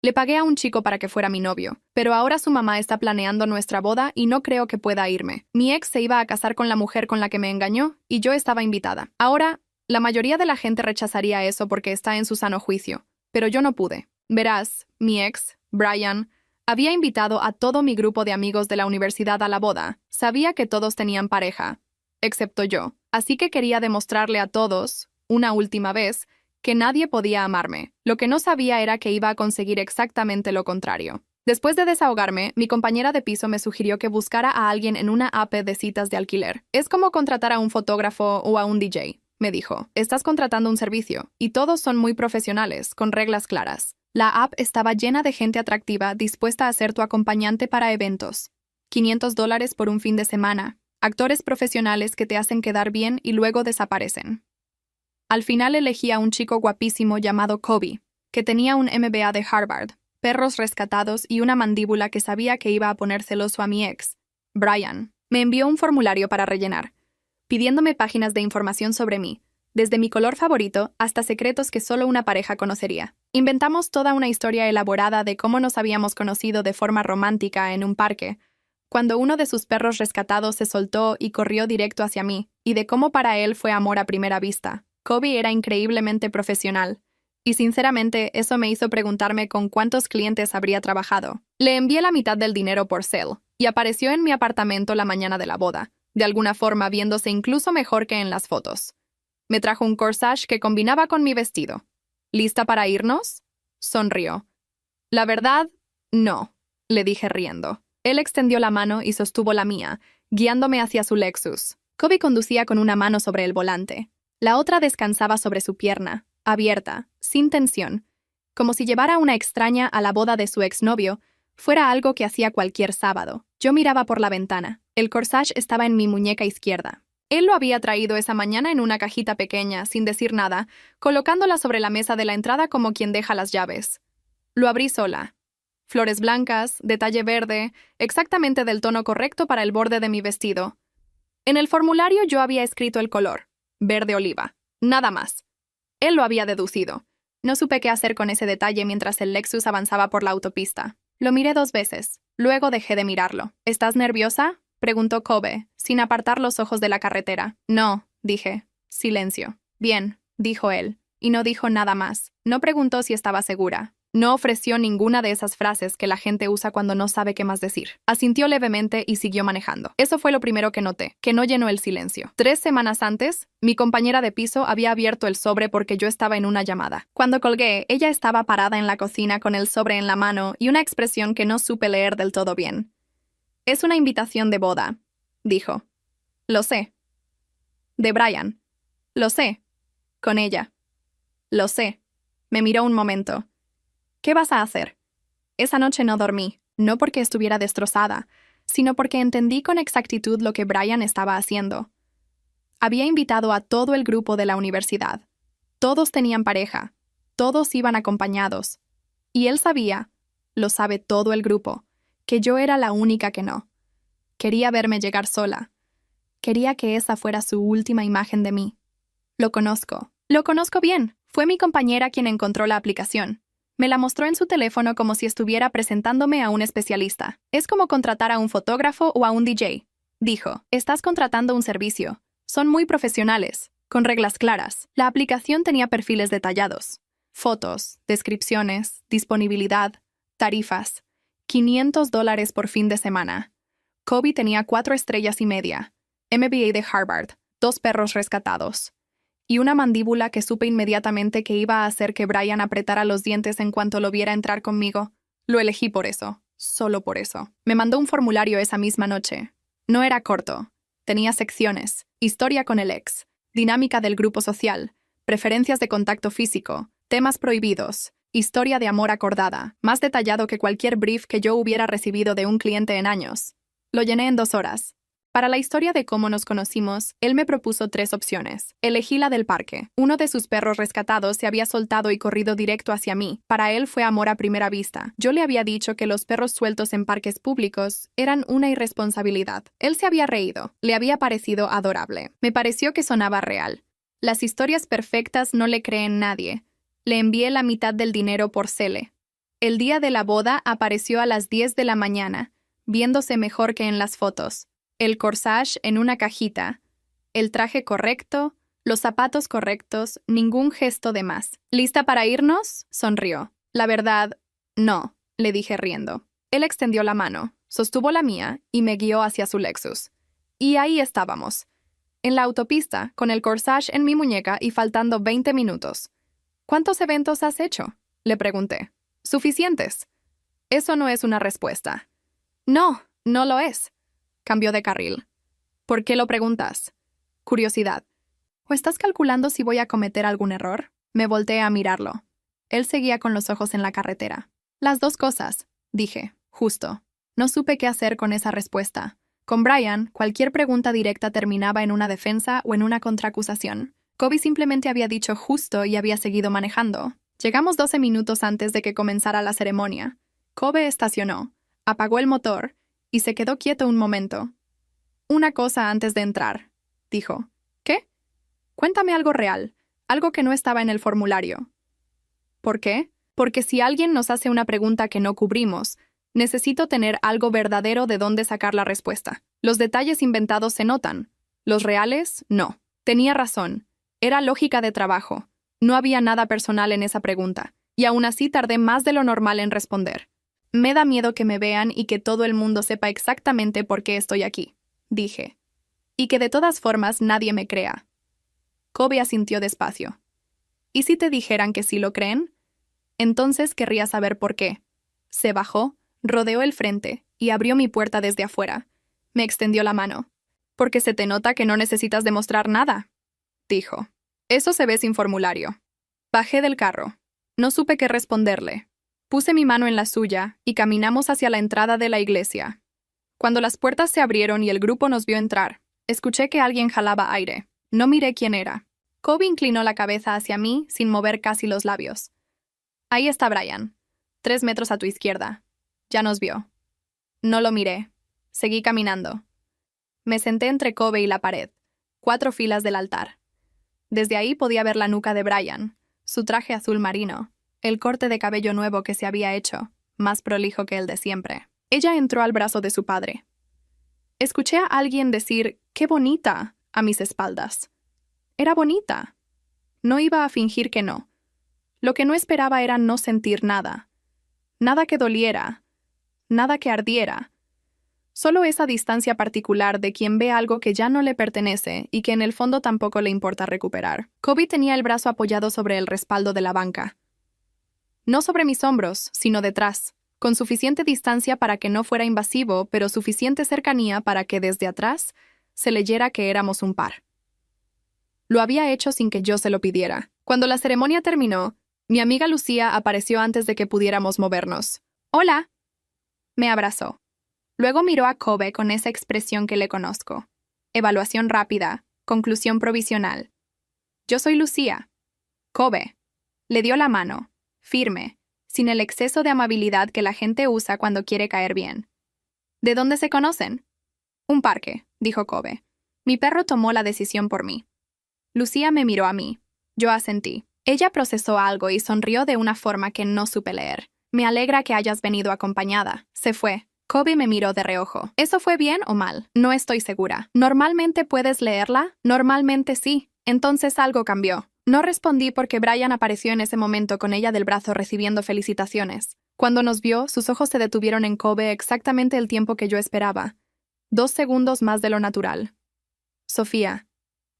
Le pagué a un chico para que fuera mi novio, pero ahora su mamá está planeando nuestra boda y no creo que pueda irme. Mi ex se iba a casar con la mujer con la que me engañó y yo estaba invitada. Ahora, la mayoría de la gente rechazaría eso porque está en su sano juicio, pero yo no pude. Verás, mi ex, Brian, había invitado a todo mi grupo de amigos de la universidad a la boda. Sabía que todos tenían pareja, excepto yo, así que quería demostrarle a todos, una última vez, que nadie podía amarme. Lo que no sabía era que iba a conseguir exactamente lo contrario. Después de desahogarme, mi compañera de piso me sugirió que buscara a alguien en una app de citas de alquiler. Es como contratar a un fotógrafo o a un DJ, me dijo. Estás contratando un servicio, y todos son muy profesionales, con reglas claras. La app estaba llena de gente atractiva dispuesta a ser tu acompañante para eventos. $500 por un fin de semana. Actores profesionales que te hacen quedar bien y luego desaparecen. Al final elegí a un chico guapísimo llamado Kobe, que tenía un MBA de Harvard, perros rescatados y una mandíbula que sabía que iba a poner celoso a mi ex, Brian. Me envió un formulario para rellenar, pidiéndome páginas de información sobre mí, desde mi color favorito hasta secretos que solo una pareja conocería. Inventamos toda una historia elaborada de cómo nos habíamos conocido de forma romántica en un parque, cuando uno de sus perros rescatados se soltó y corrió directo hacia mí, y de cómo para él fue amor a primera vista. Kobe era increíblemente profesional, y sinceramente eso me hizo preguntarme con cuántos clientes habría trabajado. Le envié la mitad del dinero por Zelle, y apareció en mi apartamento la mañana de la boda, de alguna forma viéndose incluso mejor que en las fotos. Me trajo un corsage que combinaba con mi vestido. ¿Lista para irnos? Sonrió. La verdad, no, le dije riendo. Él extendió la mano y sostuvo la mía, guiándome hacia su Lexus. Kobe conducía con una mano sobre el volante. La otra descansaba sobre su pierna, abierta, sin tensión, como si llevar a una extraña a la boda de su exnovio fuera algo que hacía cualquier sábado. Yo miraba por la ventana. El corsage estaba en mi muñeca izquierda. Él lo había traído esa mañana en una cajita pequeña, sin decir nada, colocándola sobre la mesa de la entrada como quien deja las llaves. Lo abrí sola. Flores blancas, detalle verde, exactamente del tono correcto para el borde de mi vestido. En el formulario yo había escrito el color. Verde oliva. Nada más. Él lo había deducido. No supe qué hacer con ese detalle mientras el Lexus avanzaba por la autopista. Lo miré 2 veces. Luego dejé de mirarlo. ¿Estás nerviosa?, preguntó Kobe, sin apartar los ojos de la carretera. No, dije. Silencio. Bien, dijo él. Y no dijo nada más. No preguntó si estaba segura. No ofreció ninguna de esas frases que la gente usa cuando no sabe qué más decir. Asintió levemente y siguió manejando. Eso fue lo primero que noté, que no llenó el silencio. 3 semanas antes, mi compañera de piso había abierto el sobre porque yo estaba en una llamada. Cuando colgué, ella estaba parada en la cocina con el sobre en la mano y una expresión que no supe leer del todo bien. Es una invitación de boda, dijo. Lo sé. De Brian. Lo sé. Con ella. Lo sé. Me miró un momento. ¿Qué vas a hacer? Esa noche no dormí, no porque estuviera destrozada, sino porque entendí con exactitud lo que Brian estaba haciendo. Había invitado a todo el grupo de la universidad. Todos tenían pareja, todos iban acompañados. Y él sabía, lo sabe todo el grupo, que yo era la única que no. Quería verme llegar sola. Quería que esa fuera su última imagen de mí. Lo conozco bien. Fue mi compañera quien encontró la aplicación. Me la mostró en su teléfono como si estuviera presentándome a un especialista. Es como contratar a un fotógrafo o a un DJ. Dijo, estás contratando un servicio. Son muy profesionales, con reglas claras. La aplicación tenía perfiles detallados. Fotos, descripciones, disponibilidad, tarifas. $500 por fin de semana. Kobe tenía 4 estrellas y media. MBA de Harvard, 2 perros rescatados. Y una mandíbula que supe inmediatamente que iba a hacer que Brian apretara los dientes en cuanto lo viera entrar conmigo. Lo elegí por eso, solo por eso. Me mandó un formulario esa misma noche. No era corto. Tenía secciones, historia con el ex, dinámica del grupo social, preferencias de contacto físico, temas prohibidos, historia de amor acordada, más detallado que cualquier brief que yo hubiera recibido de un cliente en años. Lo llené en 2 horas. Para la historia de cómo nos conocimos, él me propuso 3 opciones. Elegí la del parque. Uno de sus perros rescatados se había soltado y corrido directo hacia mí. Para él fue amor a primera vista. Yo le había dicho que los perros sueltos en parques públicos eran una irresponsabilidad. Él se había reído. Le había parecido adorable. Me pareció que sonaba real. Las historias perfectas no le creen nadie. Le envié la mitad del dinero por Zelle. El día de la boda apareció a las 10 de la mañana, viéndose mejor que en las fotos. El corsage en una cajita, el traje correcto, los zapatos correctos, ningún gesto de más. ¿Lista para irnos? Sonrió. La verdad, no, le dije riendo. Él extendió la mano, sostuvo la mía y me guió hacia su Lexus. Y ahí estábamos, en la autopista, con el corsage en mi muñeca y faltando 20 minutos. ¿Cuántos eventos has hecho?, le pregunté. Suficientes. Eso no es una respuesta. No, no lo es. Cambió de carril. ¿Por qué lo preguntas? Curiosidad. ¿O estás calculando si voy a cometer algún error? Me volteé a mirarlo. Él seguía con los ojos en la carretera. Las dos cosas, dije, justo. No supe qué hacer con esa respuesta. Con Brian, cualquier pregunta directa terminaba en una defensa o en una contraacusación. Kobe simplemente había dicho justo y había seguido manejando. Llegamos 12 minutos antes de que comenzara la ceremonia. Kobe estacionó, apagó el motor y se quedó quieto un momento. Una cosa antes de entrar, dijo. ¿Qué? Cuéntame algo real, algo que no estaba en el formulario. ¿Por qué? Porque si alguien nos hace una pregunta que no cubrimos, necesito tener algo verdadero de dónde sacar la respuesta. Los detalles inventados se notan. Los reales, no. Tenía razón. Era lógica de trabajo. No había nada personal en esa pregunta, y aún así tardé más de lo normal en responder. Me da miedo que me vean y que todo el mundo sepa exactamente por qué estoy aquí, dije. Y que de todas formas nadie me crea. Kobe asintió despacio. ¿Y si te dijeran que sí lo creen? Entonces querría saber por qué. Se bajó, rodeó el frente y abrió mi puerta desde afuera. Me extendió la mano. Porque se te nota que no necesitas demostrar nada, dijo. Eso se ve sin formulario. Bajé del carro. No supe qué responderle. Puse mi mano en la suya y caminamos hacia la entrada de la iglesia. Cuando las puertas se abrieron y el grupo nos vio entrar, escuché que alguien jalaba aire. No miré quién era. Kobe inclinó la cabeza hacia mí sin mover casi los labios. Ahí está Brian. 3 metros a tu izquierda. Ya nos vio. No lo miré. Seguí caminando. Me senté entre Kobe y la pared, 4 filas del altar. Desde ahí podía ver la nuca de Brian, su traje azul marino, el corte de cabello nuevo que se había hecho, más prolijo que el de siempre. Ella entró al brazo de su padre. Escuché a alguien decir, ¡qué bonita!, a mis espaldas. Era bonita. No iba a fingir que no. Lo que no esperaba era no sentir nada. Nada que doliera. Nada que ardiera. Solo esa distancia particular de quien ve algo que ya no le pertenece y que en el fondo tampoco le importa recuperar. Kobe tenía el brazo apoyado sobre el respaldo de la banca. No sobre mis hombros, sino detrás, con suficiente distancia para que no fuera invasivo, pero suficiente cercanía para que desde atrás se leyera que éramos un par. Lo había hecho sin que yo se lo pidiera. Cuando la ceremonia terminó, mi amiga Lucía apareció antes de que pudiéramos movernos. ¡Hola! Me abrazó. Luego miró a Kobe con esa expresión que le conozco. Evaluación rápida. Conclusión provisional. Yo soy Lucía. Kobe. Le dio la mano, firme, sin el exceso de amabilidad que la gente usa cuando quiere caer bien. ¿De dónde se conocen? Un parque, dijo Kobe. Mi perro tomó la decisión por mí. Lucía me miró a mí. Yo asentí. Ella procesó algo y sonrió de una forma que no supe leer. Me alegra que hayas venido acompañada. Se fue. Kobe me miró de reojo. ¿Eso fue bien o mal? No estoy segura. ¿Normalmente puedes leerla? Normalmente sí. Entonces algo cambió. No respondí porque Brian apareció en ese momento con ella del brazo recibiendo felicitaciones. Cuando nos vio, sus ojos se detuvieron en Kobe exactamente el tiempo que yo esperaba. 2 segundos más de lo natural. Sofía.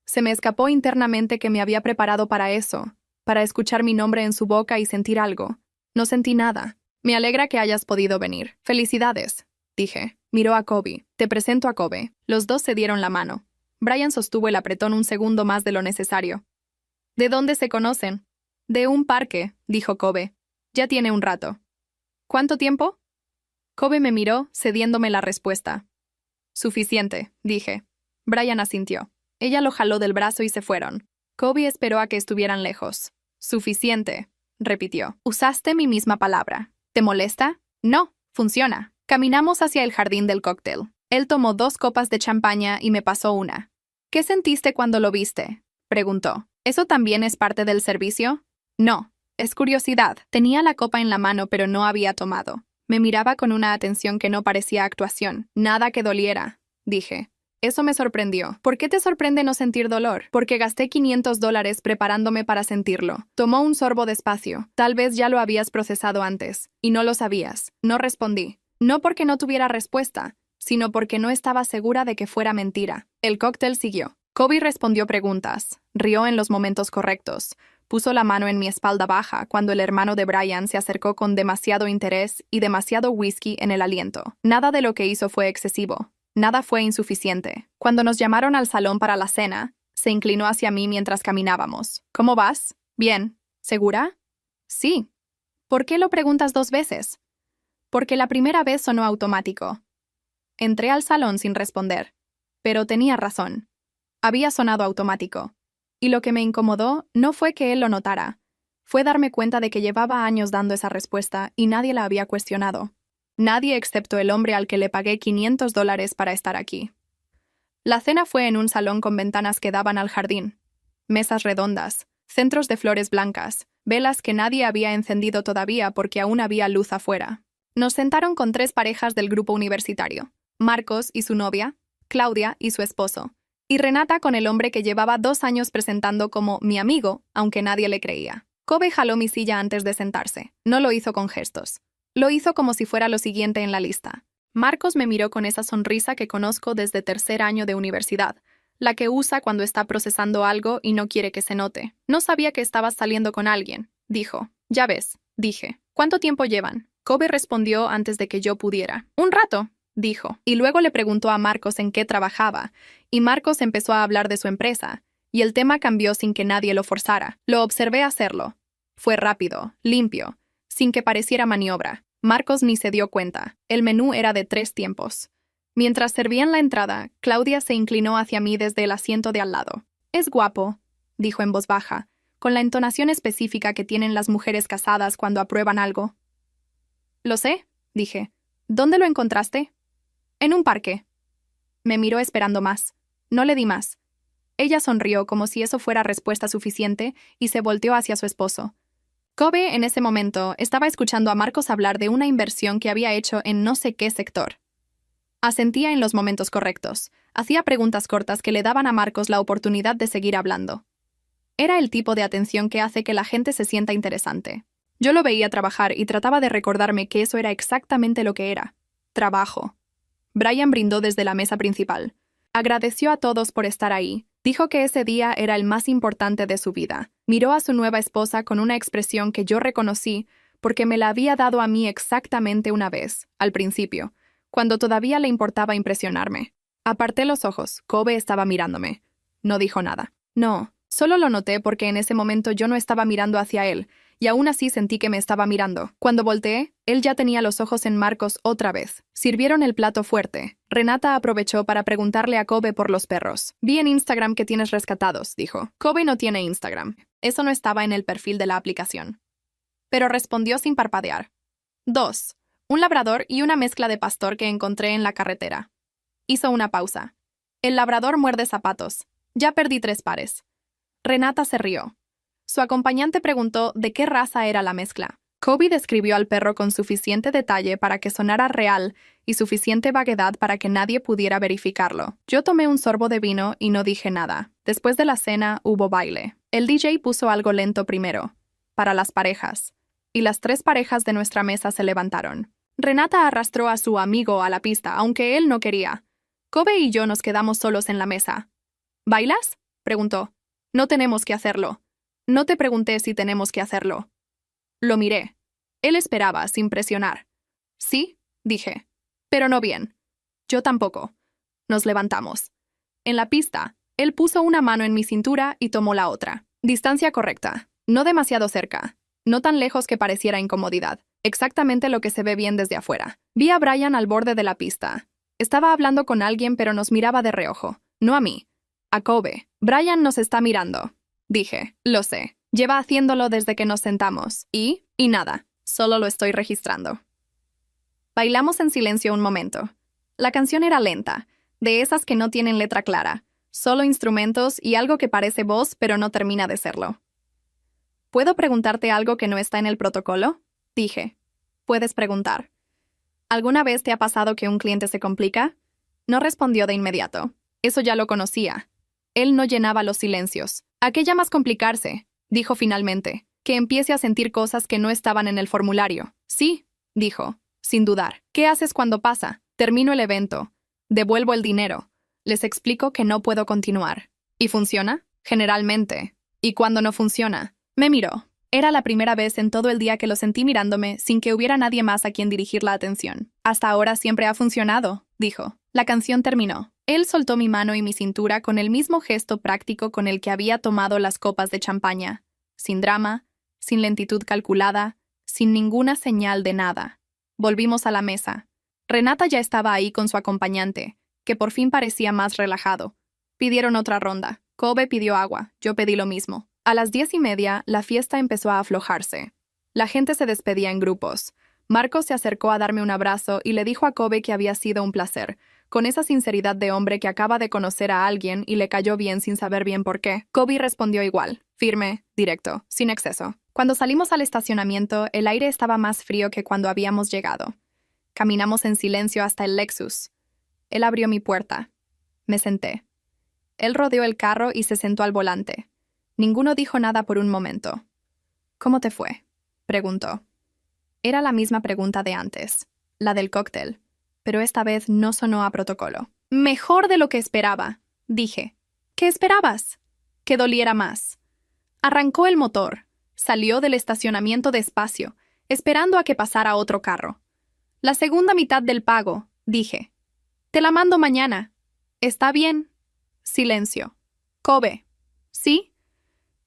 Se me escapó internamente que me había preparado para eso, para escuchar mi nombre en su boca y sentir algo. No sentí nada. Me alegra que hayas podido venir. Felicidades, dije. Miró a Kobe. Te presento a Kobe. Los dos se dieron la mano. Brian sostuvo el apretón un segundo más de lo necesario. ¿De dónde se conocen? De un parque, dijo Kobe. Ya tiene un rato. ¿Cuánto tiempo? Kobe me miró, cediéndome la respuesta. Suficiente, dije. Brian asintió. Ella lo jaló del brazo y se fueron. Kobe esperó a que estuvieran lejos. Suficiente, repitió. Usaste mi misma palabra. ¿Te molesta? No, funciona. Caminamos hacia el jardín del cóctel. Él tomó 2 copas de champaña y me pasó una. ¿Qué sentiste cuando lo viste?, preguntó. ¿Eso también es parte del servicio? No, Es curiosidad. Tenía la copa en la mano, pero no había tomado. Me miraba con una atención que no parecía actuación. Nada que doliera, dije. Eso me sorprendió. ¿Por qué te sorprende no sentir dolor? Porque gasté $500 preparándome para sentirlo. Tomó un sorbo despacio. Tal vez ya lo habías procesado antes. Y no lo sabías. No respondí. No porque no tuviera respuesta, sino porque no estaba segura de que fuera mentira. El cóctel siguió. Kobe respondió preguntas. Rió en los momentos correctos. Puso la mano en mi espalda baja cuando el hermano de Brian se acercó con demasiado interés y demasiado whisky en el aliento. Nada de lo que hizo fue excesivo. Nada fue insuficiente. Cuando nos llamaron al salón para la cena, se inclinó hacia mí mientras caminábamos. ¿Cómo vas? Bien. ¿Segura? Sí. ¿Por qué lo preguntas 2 veces? Porque la primera vez sonó automático. Entré al salón sin responder. Pero tenía razón. Había sonado automático. Y lo que me incomodó no fue que él lo notara. Fue darme cuenta de que llevaba años dando esa respuesta y nadie la había cuestionado. Nadie excepto el hombre al que le pagué $500 para estar aquí. La cena fue en un salón con ventanas que daban al jardín. Mesas redondas, centros de flores blancas, velas que nadie había encendido todavía porque aún había luz afuera. Nos sentaron con 3 parejas del grupo universitario. Marcos y su novia, Claudia y su esposo, y Renata con el hombre que llevaba 2 años presentando como mi amigo, aunque nadie le creía. Kobe jaló mi silla antes de sentarse. No lo hizo con gestos. Lo hizo como si fuera lo siguiente en la lista. Marcos me miró con esa sonrisa que conozco desde 3er año de universidad, la que usa cuando está procesando algo y no quiere que se note. No sabía que estabas saliendo con alguien, dijo. Ya ves, dije. ¿Cuánto tiempo llevan? Kobe respondió antes de que yo pudiera. Un rato, dijo. Y luego le preguntó a Marcos en qué trabajaba, y Marcos empezó a hablar de su empresa, y el tema cambió sin que nadie lo forzara. Lo observé hacerlo. Fue rápido, limpio, sin que pareciera maniobra. Marcos ni se dio cuenta. El menú era de 3 tiempos. Mientras servían la entrada, Claudia se inclinó hacia mí desde el asiento de al lado. «Es guapo», dijo en voz baja, con la entonación específica que tienen las mujeres casadas cuando aprueban algo. «Lo sé», dije. «¿Dónde lo encontraste?» «En un parque». Me miró esperando más. No le di más. Ella sonrió como si eso fuera respuesta suficiente y se volteó hacia su esposo. Kobe, en ese momento, estaba escuchando a Marcos hablar de una inversión que había hecho en no sé qué sector. Asentía en los momentos correctos. Hacía preguntas cortas que le daban a Marcos la oportunidad de seguir hablando. Era el tipo de atención que hace que la gente se sienta interesante. Yo lo veía trabajar y trataba de recordarme que eso era exactamente lo que era. Trabajo. Brian brindó desde la mesa principal. Agradeció a todos por estar ahí. Dijo que ese día era el más importante de su vida. Miró a su nueva esposa con una expresión que yo reconocí porque me la había dado a mí exactamente una vez, al principio, cuando todavía le importaba impresionarme. Aparté los ojos. Kobe estaba mirándome. No dijo nada. No, solo lo noté porque en ese momento yo no estaba mirando hacia él, y aún así sentí que me estaba mirando. Cuando volteé, él ya tenía los ojos en Marcos otra vez. Sirvieron el plato fuerte. Renata aprovechó para preguntarle a Kobe por los perros. «Vi en Instagram que tienes rescatados», dijo. Kobe no tiene Instagram. Eso no estaba en el perfil de la aplicación. Pero respondió sin parpadear. 2. Un labrador y una mezcla de pastor que encontré en la carretera. Hizo una pausa. El labrador muerde zapatos. Ya perdí 3 pares. Renata se rió. Su acompañante preguntó de qué raza era la mezcla. Kobe describió al perro con suficiente detalle para que sonara real y suficiente vaguedad para que nadie pudiera verificarlo. Yo tomé un sorbo de vino y no dije nada. Después de la cena hubo baile. El DJ puso algo lento primero, para las parejas, y las 3 parejas de nuestra mesa se levantaron. Renata arrastró a su amigo a la pista, aunque él no quería. Kobe y yo nos quedamos solos en la mesa. ¿Bailas?, preguntó. No tenemos que hacerlo. No te pregunté si tenemos que hacerlo. Lo miré. Él esperaba, sin presionar. Sí, dije. Pero no bien. Yo tampoco. Nos levantamos. En la pista, él puso una mano en mi cintura y tomó la otra. Distancia correcta. No demasiado cerca. No tan lejos que pareciera incomodidad. Exactamente lo que se ve bien desde afuera. Vi a Brian al borde de la pista. Estaba hablando con alguien, pero nos miraba de reojo. No a mí. A Kobe. Brian nos está mirando. Dije. Lo sé. Lleva haciéndolo desde que nos sentamos. Y nada. Solo lo estoy registrando. Bailamos en silencio un momento. La canción era lenta, de esas que no tienen letra clara. Solo instrumentos y algo que parece voz, pero no termina de serlo. ¿Puedo preguntarte algo que no está en el protocolo? Dije. Puedes preguntar. ¿Alguna vez te ha pasado que un cliente se complica? No respondió de inmediato. Eso ya lo conocía. Él no llenaba los silencios. ¿A qué llamas complicarse? Dijo finalmente. Que empiece a sentir cosas que no estaban en el formulario. Sí, dijo, sin dudar. ¿Qué haces cuando pasa? Termino el evento. Devuelvo el dinero. Les explico que no puedo continuar. ¿Y funciona? Generalmente. ¿Y cuando no funciona? Me miró. Era la primera vez en todo el día que lo sentí mirándome sin que hubiera nadie más a quien dirigir la atención. Hasta ahora siempre ha funcionado, dijo. La canción terminó. Él soltó mi mano y mi cintura con el mismo gesto práctico con el que había tomado las copas de champaña. Sin drama, sin lentitud calculada, sin ninguna señal de nada. Volvimos a la mesa. Renata ya estaba ahí con su acompañante, que por fin parecía más relajado. Pidieron otra ronda. Kobe pidió agua, yo pedí lo mismo. A las 10:30, la fiesta empezó a aflojarse. La gente se despedía en grupos. Marco se acercó a darme un abrazo y le dijo a Kobe que había sido un placer, con esa sinceridad de hombre que acaba de conocer a alguien y le cayó bien sin saber bien por qué. Kobe respondió igual, firme, directo, sin exceso. Cuando salimos al estacionamiento, el aire estaba más frío que cuando habíamos llegado. Caminamos en silencio hasta el Lexus. Él abrió mi puerta. Me senté. Él rodeó el carro y se sentó al volante. Ninguno dijo nada por un momento. ¿Cómo te fue?, preguntó. Era la misma pregunta de antes, la del cóctel, pero esta vez no sonó a protocolo. Mejor de lo que esperaba, dije. ¿Qué esperabas? Que doliera más. Arrancó el motor. Salió del estacionamiento despacio, esperando a que pasara otro carro. La segunda mitad del pago, dije. Te la mando mañana. ¿Está bien? Silencio. Kobe. ¿Sí?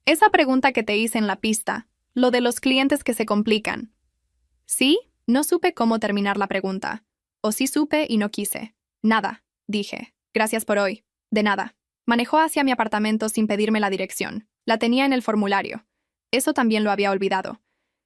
Esa pregunta que te hice en la pista, lo de los clientes que se complican. ¿Sí? No supe cómo terminar la pregunta. O sí supe y no quise. Nada, dije. Gracias por hoy. De nada. Manejó hacia mi apartamento sin pedirme la dirección. La tenía en el formulario. Eso también lo había olvidado.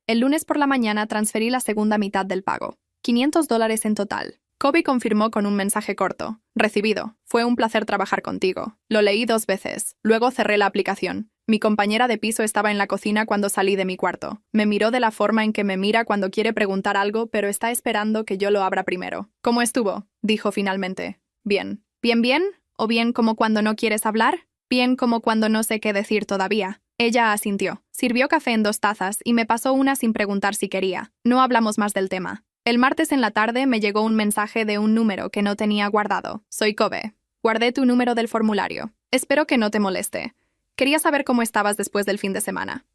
El lunes por la mañana transferí la segunda mitad del pago. $500 en total. Kobe confirmó con un mensaje corto. Recibido. Fue un placer trabajar contigo. Lo leí 2 veces. Luego cerré la aplicación. Mi compañera de piso estaba en la cocina cuando salí de mi cuarto. Me miró de la forma en que me mira cuando quiere preguntar algo, pero está esperando que yo lo abra primero. ¿Cómo estuvo?, dijo finalmente. Bien. ¿Bien bien? ¿O bien como cuando no quieres hablar? Bien como cuando no sé qué decir todavía. Ella asintió. Sirvió café en 2 tazas y me pasó una sin preguntar si quería. No hablamos más del tema. El martes en la tarde me llegó un mensaje de un número que no tenía guardado. Soy Kobe. Guardé tu número del formulario. Espero que no te moleste. Quería saber cómo estabas después del fin de semana.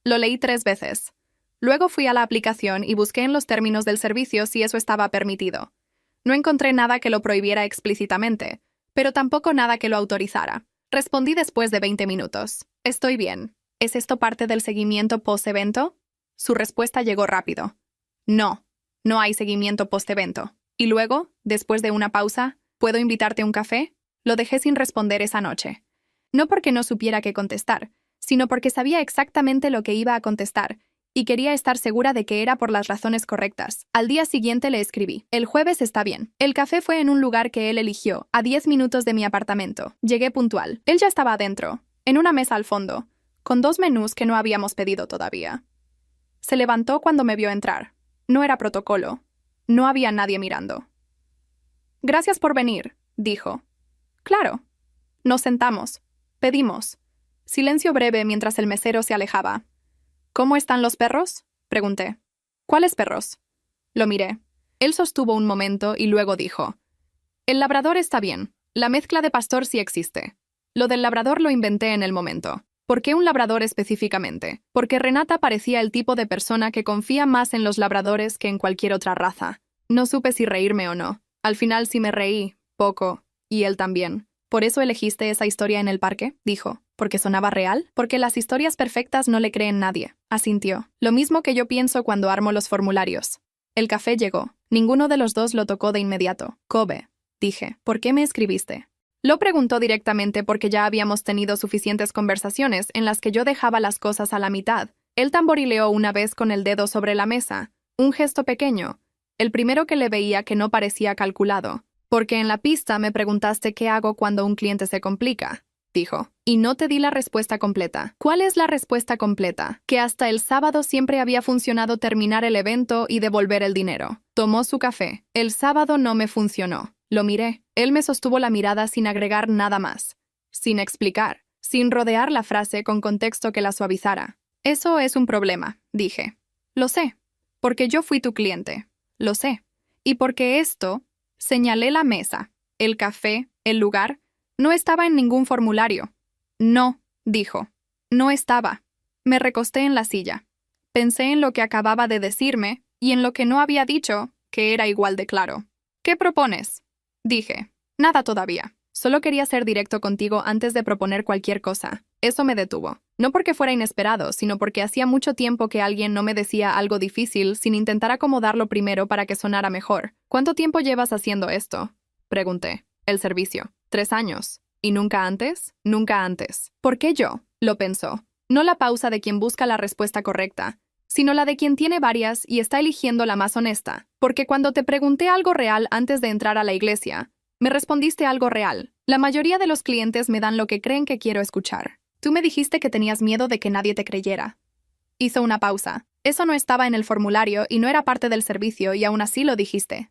Lo leí 3 veces. Luego fui a la aplicación y busqué en los términos del servicio si eso estaba permitido. No encontré nada que lo prohibiera explícitamente, pero tampoco nada que lo autorizara. Respondí después de 20 minutos. Estoy bien. ¿Es esto parte del seguimiento post-evento? Su respuesta llegó rápido. No, no hay seguimiento post-evento. Y luego, después de una pausa, ¿puedo invitarte a un café? Lo dejé sin responder esa noche. No porque no supiera qué contestar, sino porque sabía exactamente lo que iba a contestar y quería estar segura de que era por las razones correctas. Al día siguiente le escribí. El jueves está bien. El café fue en un lugar que él eligió, a 10 minutos de mi apartamento. Llegué puntual. Él ya estaba adentro, en una mesa al fondo, con 2 menús que no habíamos pedido todavía. Se levantó cuando me vio entrar. No era protocolo. No había nadie mirando. Gracias por venir, dijo. Claro. Nos sentamos. Pedimos. Silencio breve mientras el mesero se alejaba. ¿Cómo están los perros?, pregunté. ¿Cuáles perros? Lo miré. Él sostuvo un momento y luego dijo. El labrador está bien. La mezcla de pastor sí existe. Lo del labrador lo inventé en el momento. ¿Por qué un labrador específicamente? Porque Renata parecía el tipo de persona que confía más en los labradores que en cualquier otra raza. No supe si reírme o no. Al final sí me reí, poco, y él también. ¿Por eso elegiste esa historia en el parque?, dijo. ¿Porque sonaba real? Porque las historias perfectas no le creen nadie. Asintió. Lo mismo que yo pienso cuando armo los formularios. El café llegó. Ninguno de los dos lo tocó de inmediato. Kobe, dije. ¿Por qué me escribiste? Lo preguntó directamente porque ya habíamos tenido suficientes conversaciones en las que yo dejaba las cosas a la mitad. Él tamborileó una vez con el dedo sobre la mesa. Un gesto pequeño. El primero que le veía que no parecía calculado. Porque en la pista me preguntaste qué hago cuando un cliente se complica, dijo. Y no te di la respuesta completa. ¿Cuál es la respuesta completa? Que hasta el sábado siempre había funcionado terminar el evento y devolver el dinero. Tomó su café. El sábado no me funcionó. Lo miré. Él me sostuvo la mirada sin agregar nada más. Sin explicar. Sin rodear la frase con contexto que la suavizara. Eso es un problema, dije. Lo sé. Porque yo fui tu cliente. Lo sé. Y porque esto, señalé la mesa, el café, el lugar, no estaba en ningún formulario. No, dijo. No estaba. Me recosté en la silla. Pensé en lo que acababa de decirme y en lo que no había dicho, que era igual de claro. ¿Qué propones? Dije. Nada todavía. Solo quería ser directo contigo antes de proponer cualquier cosa. Eso me detuvo. No porque fuera inesperado, sino porque hacía mucho tiempo que alguien no me decía algo difícil sin intentar acomodarlo primero para que sonara mejor. ¿Cuánto tiempo llevas haciendo esto? Pregunté. El servicio. 3 años. ¿Y nunca antes? Nunca antes. ¿Por qué yo? Lo pensó. No la pausa de quien busca la respuesta correcta, sino la de quien tiene varias y está eligiendo la más honesta. Porque cuando te pregunté algo real antes de entrar a la iglesia, me respondiste algo real. La mayoría de los clientes me dan lo que creen que quiero escuchar. Tú me dijiste que tenías miedo de que nadie te creyera. Hizo una pausa. Eso no estaba en el formulario y no era parte del servicio y aún así lo dijiste.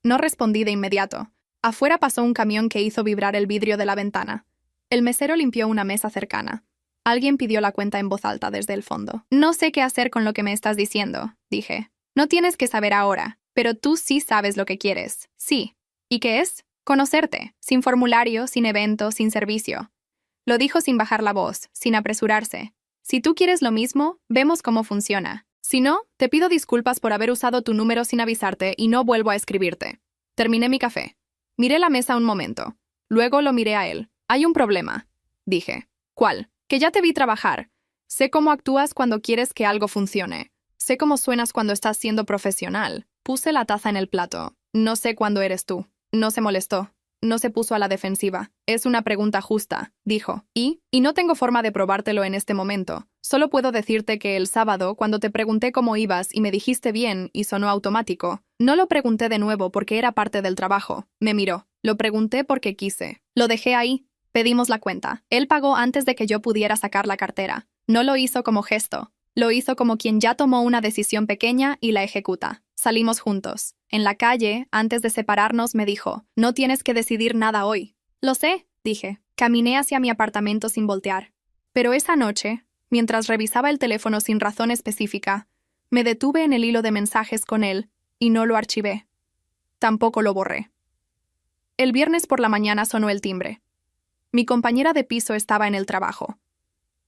No respondí de inmediato. Afuera pasó un camión que hizo vibrar el vidrio de la ventana. El mesero limpió una mesa cercana. Alguien pidió la cuenta en voz alta desde el fondo. No sé qué hacer con lo que me estás diciendo, dije. No tienes que saber ahora, pero tú sí sabes lo que quieres. Sí. ¿Y qué es? Conocerte, sin formulario, sin evento, sin servicio. Lo dijo sin bajar la voz, sin apresurarse. Si tú quieres lo mismo, vemos cómo funciona. Si no, te pido disculpas por haber usado tu número sin avisarte y no vuelvo a escribirte. Terminé mi café. Miré la mesa un momento. Luego lo miré a él. Hay un problema, dije. ¿Cuál? Que ya te vi trabajar. Sé cómo actúas cuando quieres que algo funcione. Sé cómo suenas cuando estás siendo profesional. Puse la taza en el plato. No sé cuándo eres tú. No se molestó. No se puso a la defensiva. Es una pregunta justa, dijo. Y no tengo forma de probártelo en este momento. Solo puedo decirte que el sábado, cuando te pregunté cómo ibas y me dijiste bien y sonó automático, no lo pregunté de nuevo porque era parte del trabajo. Me miró. Lo pregunté porque quise. Lo dejé ahí. Pedimos la cuenta. Él pagó antes de que yo pudiera sacar la cartera. No lo hizo como gesto. Lo hizo como quien ya tomó una decisión pequeña y la ejecuta. Salimos juntos. En la calle, antes de separarnos, me dijo, no tienes que decidir nada hoy. Lo sé, dije. Caminé hacia mi apartamento sin voltear. Pero esa noche, mientras revisaba el teléfono sin razón específica, me detuve en el hilo de mensajes con él y no lo archivé. Tampoco lo borré. El viernes por la mañana sonó el timbre. Mi compañera de piso estaba en el trabajo.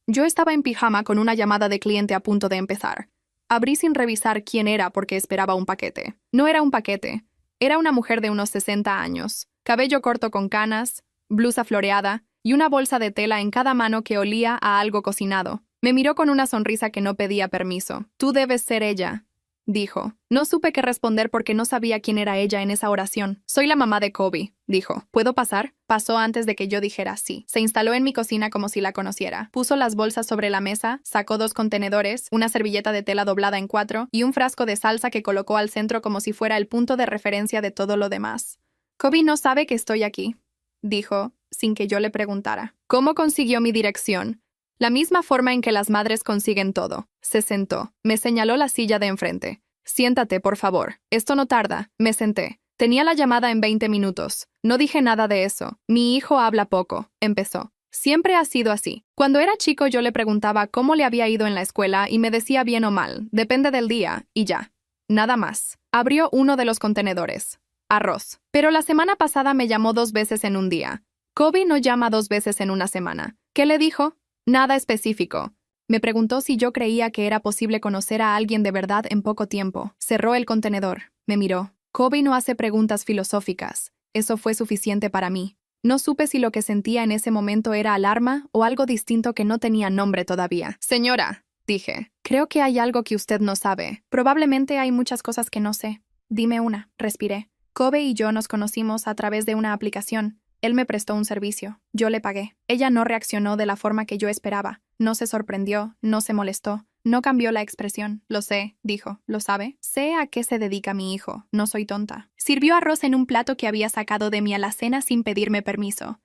Yo estaba en pijama con una llamada de cliente a punto de empezar. Abrí sin revisar quién era porque esperaba un paquete. No era un paquete. Era una mujer de unos 60 años, cabello corto con canas, blusa floreada y una bolsa de tela en cada mano que olía a algo cocinado. Me miró con una sonrisa que no pedía permiso. Tú debes ser ella, dijo. No supe qué responder porque no sabía quién era ella en esa oración. Soy la mamá de Kobe, dijo. ¿Puedo pasar? Pasó antes de que yo dijera sí. Se instaló en mi cocina como si la conociera. Puso las bolsas sobre la mesa, sacó 2 contenedores, una servilleta de tela doblada en 4 y un frasco de salsa que colocó al centro como si fuera el punto de referencia de todo lo demás. Kobe no sabe que estoy aquí, dijo, sin que yo le preguntara. ¿Cómo consiguió mi dirección? La misma forma en que las madres consiguen todo. Se sentó. Me señaló la silla de enfrente. Siéntate, por favor. Esto no tarda. Me senté. Tenía la llamada en 20 minutos. No dije nada de eso. Mi hijo habla poco. Empezó. Siempre ha sido así. Cuando era chico yo le preguntaba cómo le había ido en la escuela y me decía bien o mal. Depende del día. Y ya. Nada más. Abrió uno de los contenedores. Arroz. Pero la semana pasada me llamó 2 veces en un día. Kobe no llama 2 veces en una semana. ¿Qué le dijo? Nada específico. Me preguntó si yo creía que era posible conocer a alguien de verdad en poco tiempo. Cerró el contenedor. Me miró. Kobe no hace preguntas filosóficas. Eso fue suficiente para mí. No supe si lo que sentía en ese momento era alarma o algo distinto que no tenía nombre todavía. Señora, dije, creo que hay algo que usted no sabe. Probablemente hay muchas cosas que no sé. Dime una, respiré. Kobe y yo nos conocimos a través de una aplicación. Él me prestó un servicio. Yo le pagué. Ella no reaccionó de la forma que yo esperaba. No se sorprendió, no se molestó, no cambió la expresión. Lo sé, dijo. ¿Lo sabe? Sé a qué se dedica mi hijo. No soy tonta. Sirvió arroz en un plato que había sacado de mi alacena sin pedirme permiso.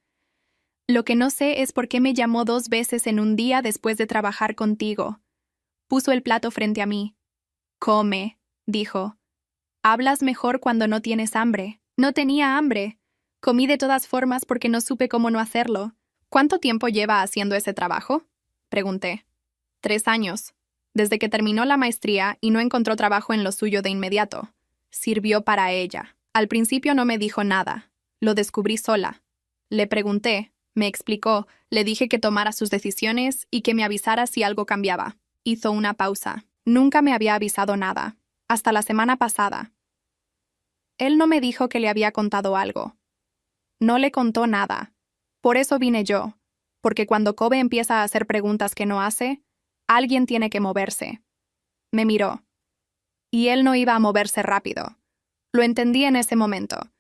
Lo que no sé es por qué me llamó 2 veces en un día después de trabajar contigo. Puso el plato frente a mí. Come, dijo. Hablas mejor cuando no tienes hambre. No tenía hambre. Comí de todas formas porque no supe cómo no hacerlo. ¿Cuánto tiempo lleva haciendo ese trabajo? Pregunté. 3 años. Desde que terminó la maestría y no encontró trabajo en lo suyo de inmediato. Sirvió para ella. Al principio no me dijo nada. Lo descubrí sola. Le pregunté, me explicó, le dije que tomara sus decisiones y que me avisara si algo cambiaba. Hizo una pausa. Nunca me había avisado nada. Hasta la semana pasada. Él no me dijo que le había contado algo. No le contó nada. Por eso vine yo. Porque cuando Kobe empieza a hacer preguntas que no hace, alguien tiene que moverse. Me miró. Y él no iba a moverse rápido. Lo entendí en ese momento.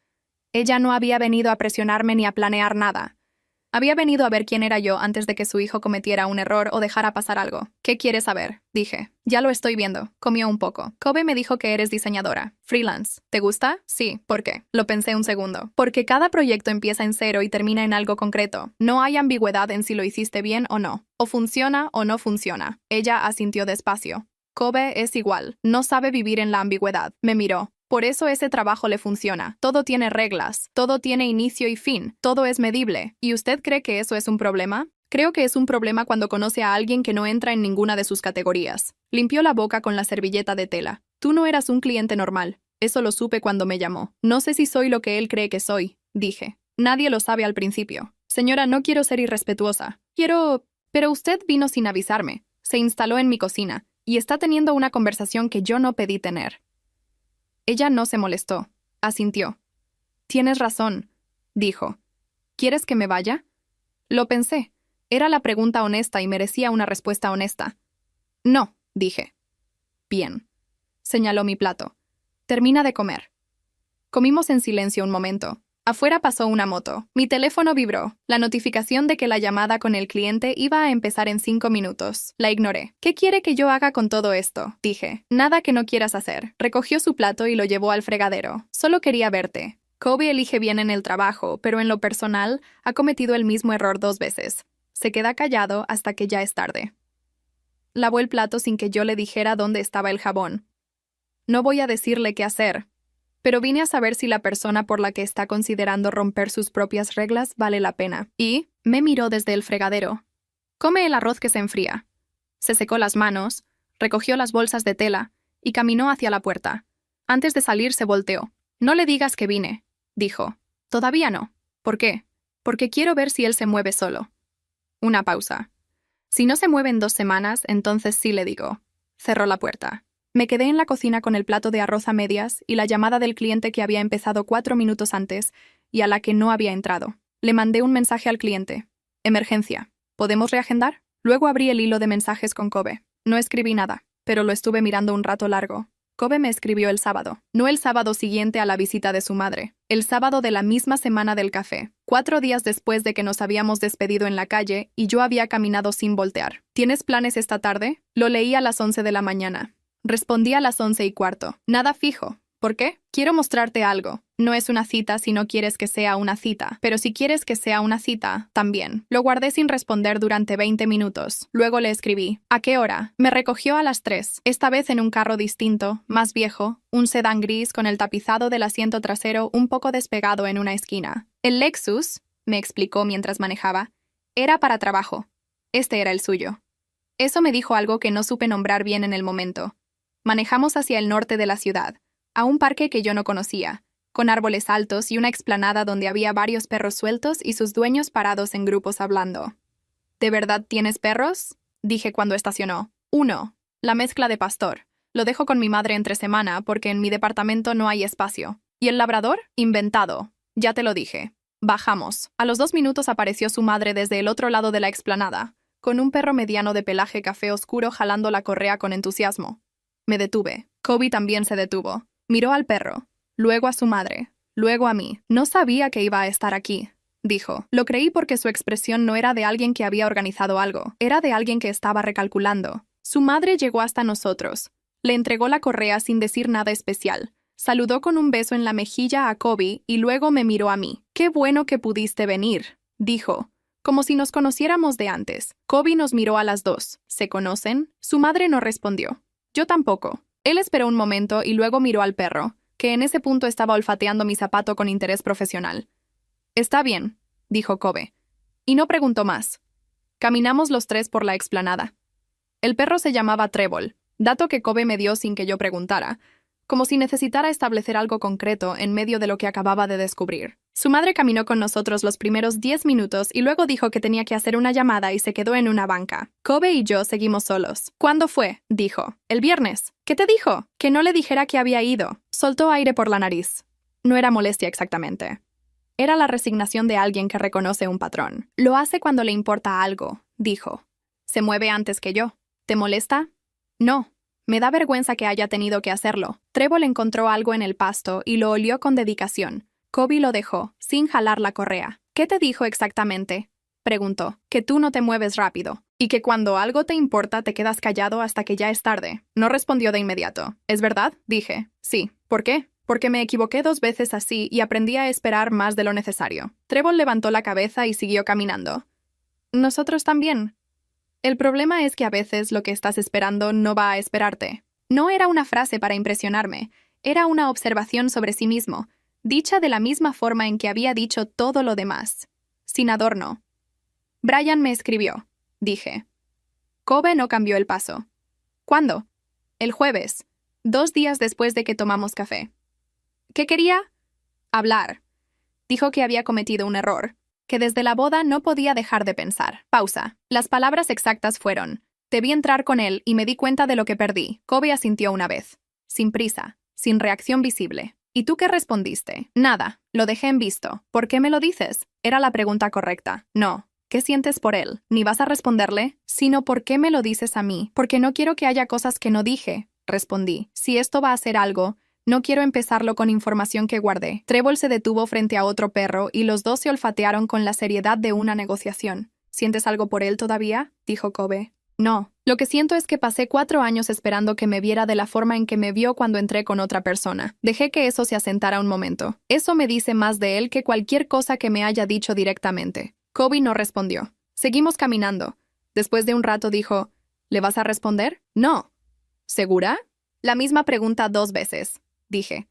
Ella no había venido a presionarme ni a planear nada. Había venido a ver quién era yo antes de que su hijo cometiera un error o dejara pasar algo. ¿Qué quieres saber? Dije. Ya lo estoy viendo. Comió un poco. Kobe me dijo que eres diseñadora. Freelance. ¿Te gusta? Sí. ¿Por qué? Lo pensé un segundo. Porque cada proyecto empieza en cero y termina en algo concreto. No hay ambigüedad en si lo hiciste bien o no. O funciona o no funciona. Ella asintió despacio. Kobe es igual. No sabe vivir en la ambigüedad. Me miró. Por eso ese trabajo le funciona. Todo tiene reglas, todo tiene inicio y fin, todo es medible. ¿Y usted cree que eso es un problema? Creo que es un problema cuando conoce a alguien que no entra en ninguna de sus categorías. Limpió la boca con la servilleta de tela. Tú no eras un cliente normal. Eso lo supe cuando me llamó. No sé si soy lo que él cree que soy, dije. Nadie lo sabe al principio. Señora, no quiero ser irrespetuosa. Pero usted vino sin avisarme. Se instaló en mi cocina y está teniendo una conversación que yo no pedí tener. Ella no se molestó. Asintió. Tienes razón, dijo. ¿Quieres que me vaya? Lo pensé. Era la pregunta honesta y merecía una respuesta honesta. No, dije. Bien. Señaló mi plato. Termina de comer. Comimos en silencio un momento. Afuera pasó una moto. Mi teléfono vibró. La notificación de que la llamada con el cliente iba a empezar en 5 minutos. La ignoré. ¿Qué quiere que yo haga con todo esto? Dije. Nada que no quieras hacer. Recogió su plato y lo llevó al fregadero. Solo quería verte. Kobe elige bien en el trabajo, pero en lo personal ha cometido el mismo error 2 veces. Se queda callado hasta que ya es tarde. Lavó el plato sin que yo le dijera dónde estaba el jabón. No voy a decirle qué hacer. Pero vine a saber si la persona por la que está considerando romper sus propias reglas vale la pena. Y me miró desde el fregadero. Come el arroz que se enfría. Se secó las manos, recogió las bolsas de tela y caminó hacia la puerta. Antes de salir se volteó. No le digas que vine, dijo. Todavía no. ¿Por qué? Porque quiero ver si él se mueve solo. Una pausa. Si no se mueve en 2 semanas, entonces sí le digo. Cerró la puerta. Me quedé en la cocina con el plato de arroz a medias y la llamada del cliente que había empezado 4 minutos antes y a la que no había entrado. Le mandé un mensaje al cliente. Emergencia. ¿Podemos reagendar? Luego abrí el hilo de mensajes con Kobe. No escribí nada, pero lo estuve mirando un rato largo. Kobe me escribió el sábado. No el sábado siguiente a la visita de su madre. El sábado de la misma semana del café. 4 días después de que nos habíamos despedido en la calle y yo había caminado sin voltear. ¿Tienes planes esta tarde? Lo leí a las 11 de la mañana. Respondí a las 11:15. Nada fijo. ¿Por qué? Quiero mostrarte algo. No es una cita si no quieres que sea una cita, pero si quieres que sea una cita, también. Lo guardé sin responder durante 20 minutos. Luego le escribí. ¿A qué hora? Me recogió a las 3, esta vez en un carro distinto, más viejo, un sedán gris con el tapizado del asiento trasero un poco despegado en una esquina. El Lexus, me explicó mientras manejaba, era para trabajo. Este era el suyo. Eso me dijo algo que no supe nombrar bien en el momento. Manejamos hacia el norte de la ciudad, a un parque que yo no conocía, con árboles altos y una explanada donde había varios perros sueltos y sus dueños parados en grupos hablando. ¿De verdad tienes perros? Dije cuando estacionó. 1. La mezcla de pastor. Lo dejo con mi madre entre semana porque en mi departamento no hay espacio. ¿Y el labrador? Inventado. Ya te lo dije. Bajamos. A los 2 minutos apareció su madre desde el otro lado de la explanada, con un perro mediano de pelaje café oscuro jalando la correa con entusiasmo. Me detuve. Kobe también se detuvo. Miró al perro, luego a su madre, luego a mí. No sabía que iba a estar aquí, dijo. Lo creí porque su expresión no era de alguien que había organizado algo, era de alguien que estaba recalculando. Su madre llegó hasta nosotros. Le entregó la correa sin decir nada especial. Saludó con un beso en la mejilla a Kobe y luego me miró a mí. «Qué bueno que pudiste venir», dijo, como si nos conociéramos de antes. Kobe nos miró a las dos. ¿Se conocen? Su madre no respondió. Yo tampoco. Él esperó un momento y luego miró al perro, que en ese punto estaba olfateando mi zapato con interés profesional. Está bien, dijo Kobe. Y no preguntó más. Caminamos los tres por la explanada. El perro se llamaba Trébol, dato que Kobe me dio sin que yo preguntara, como si necesitara establecer algo concreto en medio de lo que acababa de descubrir. Su madre caminó con nosotros los primeros 10 minutos y luego dijo que tenía que hacer una llamada y se quedó en una banca. Kobe y yo seguimos solos. ¿Cuándo fue? Dijo. El viernes. ¿Qué te dijo? Que no le dijera que había ido. Soltó aire por la nariz. No era molestia exactamente. Era la resignación de alguien que reconoce un patrón. Lo hace cuando le importa algo, dijo. Se mueve antes que yo. ¿Te molesta? No. Me da vergüenza que haya tenido que hacerlo. Trébol encontró algo en el pasto y lo olió con dedicación. Kobe lo dejó, sin jalar la correa. ¿Qué te dijo exactamente? Preguntó. Que tú no te mueves rápido, y que cuando algo te importa te quedas callado hasta que ya es tarde. No respondió de inmediato. ¿Es verdad? Dije. Sí. ¿Por qué? Porque me equivoqué 2 veces así y aprendí a esperar más de lo necesario. Trébol levantó la cabeza y siguió caminando. Nosotros también. El problema es que a veces lo que estás esperando no va a esperarte. No era una frase para impresionarme, era una observación sobre sí mismo, dicha de la misma forma en que había dicho todo lo demás, sin adorno. Brian me escribió, dije. Kobe no cambió el paso. ¿Cuándo? El jueves, 2 días después de que tomamos café. ¿Qué quería? Hablar. Dijo que había cometido un error, que desde la boda no podía dejar de pensar. Pausa. Las palabras exactas fueron: te vi entrar con él y me di cuenta de lo que perdí. Kobe asintió una vez. Sin prisa, sin reacción visible. ¿Y tú qué respondiste? Nada. Lo dejé en visto. ¿Por qué me lo dices? Era la pregunta correcta. No. ¿Qué sientes por él? Ni vas a responderle, sino ¿por qué me lo dices a mí? Porque no quiero que haya cosas que no dije, respondí. Si esto va a ser algo, no quiero empezarlo con información que guardé. Trébol se detuvo frente a otro perro y los dos se olfatearon con la seriedad de una negociación. ¿Sientes algo por él todavía? Dijo Kobe. No. Lo que siento es que pasé 4 años esperando que me viera de la forma en que me vio cuando entré con otra persona. Dejé que eso se asentara un momento. Eso me dice más de él que cualquier cosa que me haya dicho directamente. Kobe no respondió. Seguimos caminando. Después de un rato dijo, ¿le vas a responder? No. ¿Segura? La misma pregunta 2 veces. Dije.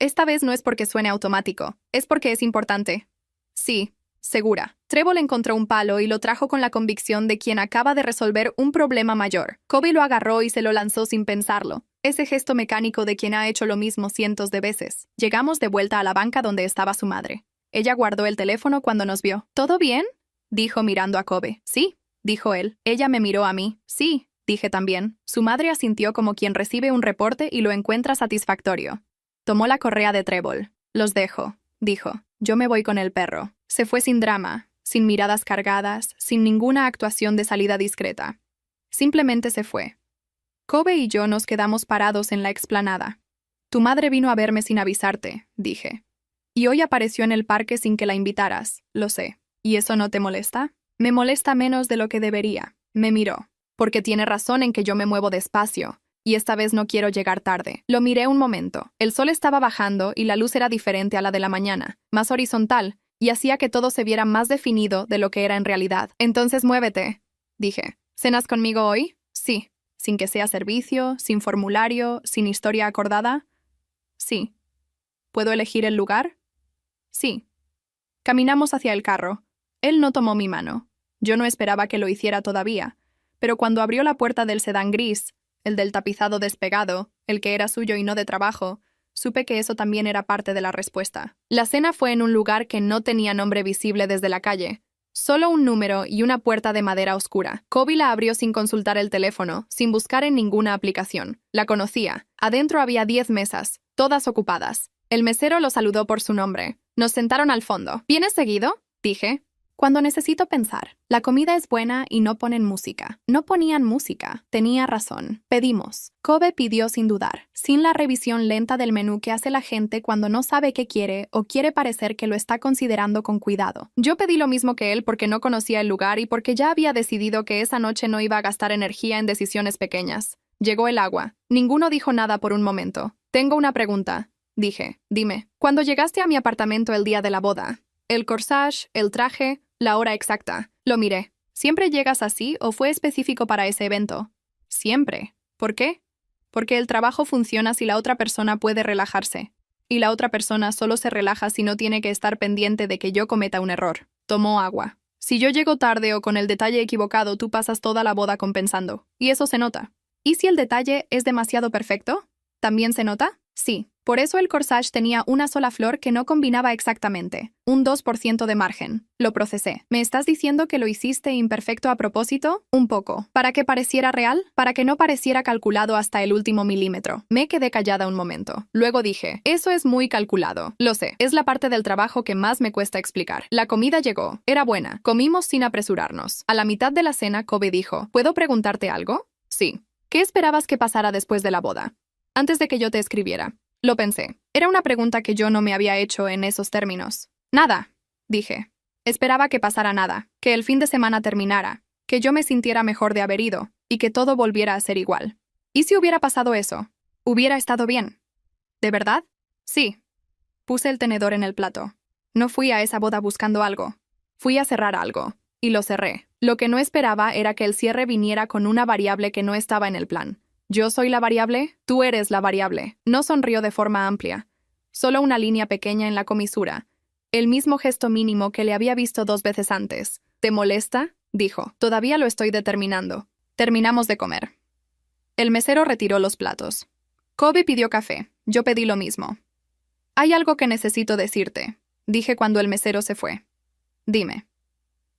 Esta vez no es porque suene automático, es porque es importante. Sí, segura. Trébol encontró un palo y lo trajo con la convicción de quien acaba de resolver un problema mayor. Kobe lo agarró y se lo lanzó sin pensarlo. Ese gesto mecánico de quien ha hecho lo mismo cientos de veces. Llegamos de vuelta a la banca donde estaba su madre. Ella guardó el teléfono cuando nos vio. ¿Todo bien? Dijo mirando a Kobe. Sí, dijo él. Ella me miró a mí. Sí, dije también. Su madre asintió como quien recibe un reporte y lo encuentra satisfactorio. Tomó la correa de Trébol. Los dejo, dijo. Yo me voy con el perro. Se fue sin drama, sin miradas cargadas, sin ninguna actuación de salida discreta. Simplemente se fue. Kobe y yo nos quedamos parados en la explanada. Tu madre vino a verme sin avisarte, dije. Y hoy apareció en el parque sin que la invitaras, lo sé. ¿Y eso no te molesta? Me molesta menos de lo que debería. Me miró. Porque tiene razón en que yo me muevo despacio, y esta vez no quiero llegar tarde. Lo miré un momento. El sol estaba bajando y la luz era diferente a la de la mañana, más horizontal, y hacía que todo se viera más definido de lo que era en realidad. Entonces muévete, dije. ¿Cenas conmigo hoy? Sí. ¿Sin que sea servicio, sin formulario, sin historia acordada? Sí. ¿Puedo elegir el lugar? Sí. Caminamos hacia el carro. Él no tomó mi mano. Yo no esperaba que lo hiciera todavía, pero cuando abrió la puerta del sedán gris, el del tapizado despegado, el que era suyo y no de trabajo, supe que eso también era parte de la respuesta. La cena fue en un lugar que no tenía nombre visible desde la calle, solo un número y una puerta de madera oscura. Kobe la abrió sin consultar el teléfono, sin buscar en ninguna aplicación. La conocía. Adentro había 10 mesas, todas ocupadas. El mesero lo saludó por su nombre. Nos sentaron al fondo. ¿Vienes seguido? Dije. Cuando necesito pensar. La comida es buena y no ponen música. No ponían música. Tenía razón. Pedimos. Kobe pidió sin dudar, sin la revisión lenta del menú que hace la gente cuando no sabe qué quiere o quiere parecer que lo está considerando con cuidado. Yo pedí lo mismo que él porque no conocía el lugar y porque ya había decidido que esa noche no iba a gastar energía en decisiones pequeñas. Llegó el agua. Ninguno dijo nada por un momento. Tengo una pregunta. Dije. Dime. Cuando llegaste a mi apartamento el día de la boda, el corsage, el traje, la hora exacta. Lo miré. ¿Siempre llegas así o fue específico para ese evento? Siempre. ¿Por qué? Porque el trabajo funciona si la otra persona puede relajarse. Y la otra persona solo se relaja si no tiene que estar pendiente de que yo cometa un error. Tomó agua. Si yo llego tarde o con el detalle equivocado, tú pasas toda la boda compensando. Y eso se nota. ¿Y si el detalle es demasiado perfecto? ¿También se nota? Sí. Por eso el corsage tenía una sola flor que no combinaba exactamente. Un 2% de margen. Lo procesé. ¿Me estás diciendo que lo hiciste imperfecto a propósito? Un poco. ¿Para que pareciera real? Para que no pareciera calculado hasta el último milímetro. Me quedé callada un momento. Luego dije, eso es muy calculado. Lo sé. Es la parte del trabajo que más me cuesta explicar. La comida llegó. Era buena. Comimos sin apresurarnos. A la mitad de la cena, Kobe dijo, ¿puedo preguntarte algo? Sí. ¿Qué esperabas que pasara después de la boda? Antes de que yo te escribiera. Lo pensé. Era una pregunta que yo no me había hecho en esos términos. Nada, dije. Esperaba que pasara nada, que el fin de semana terminara, que yo me sintiera mejor de haber ido, y que todo volviera a ser igual. ¿Y si hubiera pasado eso? ¿Hubiera estado bien? ¿De verdad? Sí. Puse el tenedor en el plato. No fui a esa boda buscando algo. Fui a cerrar algo, y lo cerré. Lo que no esperaba era que el cierre viniera con una variable que no estaba en el plan. ¿Yo soy la variable? Tú eres la variable. No sonrió de forma amplia. Solo una línea pequeña en la comisura. El mismo gesto mínimo que le había visto 2 veces antes. ¿Te molesta? Dijo. Todavía lo estoy determinando. Terminamos de comer. El mesero retiró los platos. Kobe pidió café. Yo pedí lo mismo. Hay algo que necesito decirte, dije cuando el mesero se fue. Dime.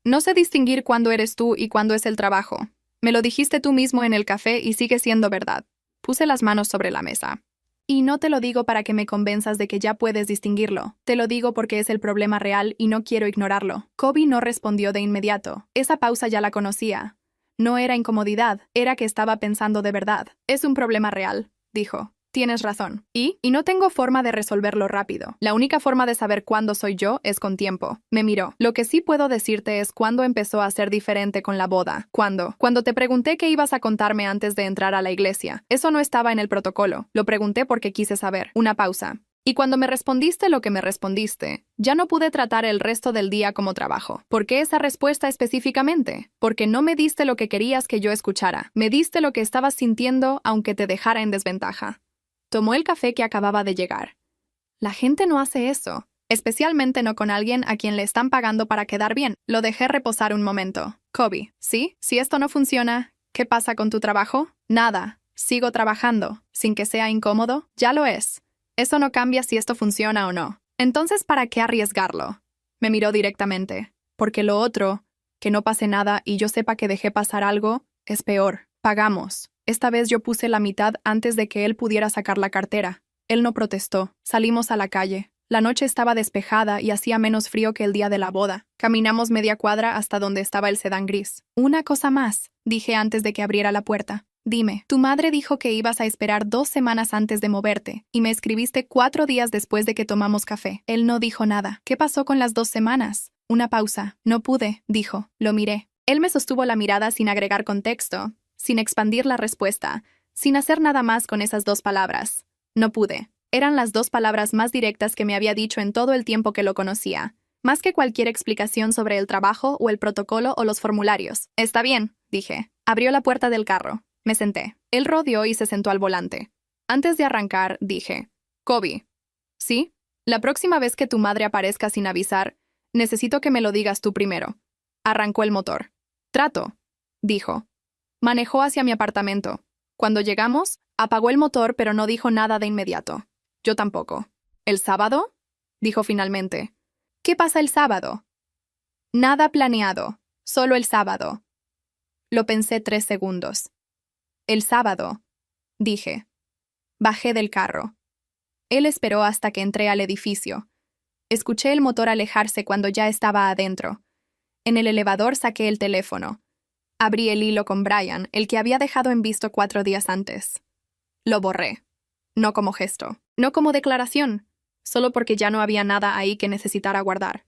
No sé distinguir cuándo eres tú y cuándo es el trabajo. Me lo dijiste tú mismo en el café y sigue siendo verdad. Puse las manos sobre la mesa. Y no te lo digo para que me convenzas de que ya puedes distinguirlo. Te lo digo porque es el problema real y no quiero ignorarlo. Kobe no respondió de inmediato. Esa pausa ya la conocía. No era incomodidad, era que estaba pensando de verdad. Es un problema real, dijo. Tienes razón. ¿Y? No tengo forma de resolverlo rápido. La única forma de saber cuándo soy yo es con tiempo. Me miró. Lo que sí puedo decirte es cuándo empezó a ser diferente con la boda. ¿Cuándo? Cuando te pregunté qué ibas a contarme antes de entrar a la iglesia. Eso no estaba en el protocolo. Lo pregunté porque quise saber. Una pausa. Y cuando me respondiste lo que me respondiste, ya no pude tratar el resto del día como trabajo. ¿Por qué esa respuesta específicamente? Porque no me diste lo que querías que yo escuchara. Me diste lo que estabas sintiendo aunque te dejara en desventaja. Tomó el café que acababa de llegar. La gente no hace eso, especialmente no con alguien a quien le están pagando para quedar bien. Lo dejé reposar un momento. Kobe, ¿sí? Si esto no funciona, ¿qué pasa con tu trabajo? Nada. Sigo trabajando. Sin que sea incómodo, ya lo es. Eso no cambia si esto funciona o no. Entonces, ¿para qué arriesgarlo? Me miró directamente. Porque lo otro, que no pase nada y yo sepa que dejé pasar algo, es peor. Pagamos. Esta vez yo puse la mitad antes de que él pudiera sacar la cartera. Él no protestó. Salimos a la calle. La noche estaba despejada y hacía menos frío que el día de la boda. Caminamos media cuadra hasta donde estaba el sedán gris. Una cosa más, dije antes de que abriera la puerta. Dime, tu madre dijo que ibas a esperar 2 semanas antes de moverte, y me escribiste 4 días después de que tomamos café. Él no dijo nada. ¿Qué pasó con las 2 semanas? Una pausa. No pude, dijo. Lo miré. Él me sostuvo la mirada sin agregar contexto, sin expandir la respuesta, sin hacer nada más con esas 2 palabras. No pude. Eran las 2 palabras más directas que me había dicho en todo el tiempo que lo conocía, más que cualquier explicación sobre el trabajo o el protocolo o los formularios. Está bien, dije. Abrió la puerta del carro. Me senté. Él rodeó y se sentó al volante. Antes de arrancar, dije, Kobe, ¿sí? La próxima vez que tu madre aparezca sin avisar, necesito que me lo digas tú primero. Arrancó el motor. Trato, dijo. Manejó hacia mi apartamento. Cuando llegamos, apagó el motor pero no dijo nada de inmediato. Yo tampoco. ¿El sábado? Dijo finalmente. ¿Qué pasa el sábado? Nada planeado. Solo el sábado. Lo pensé 3 segundos. El sábado, dije. Bajé del carro. Él esperó hasta que entré al edificio. Escuché el motor alejarse cuando ya estaba adentro. En el elevador saqué el teléfono. Abrí el hilo con Brian, el que había dejado en visto 4 días antes. Lo borré. No como gesto, no como declaración, solo porque ya no había nada ahí que necesitara guardar.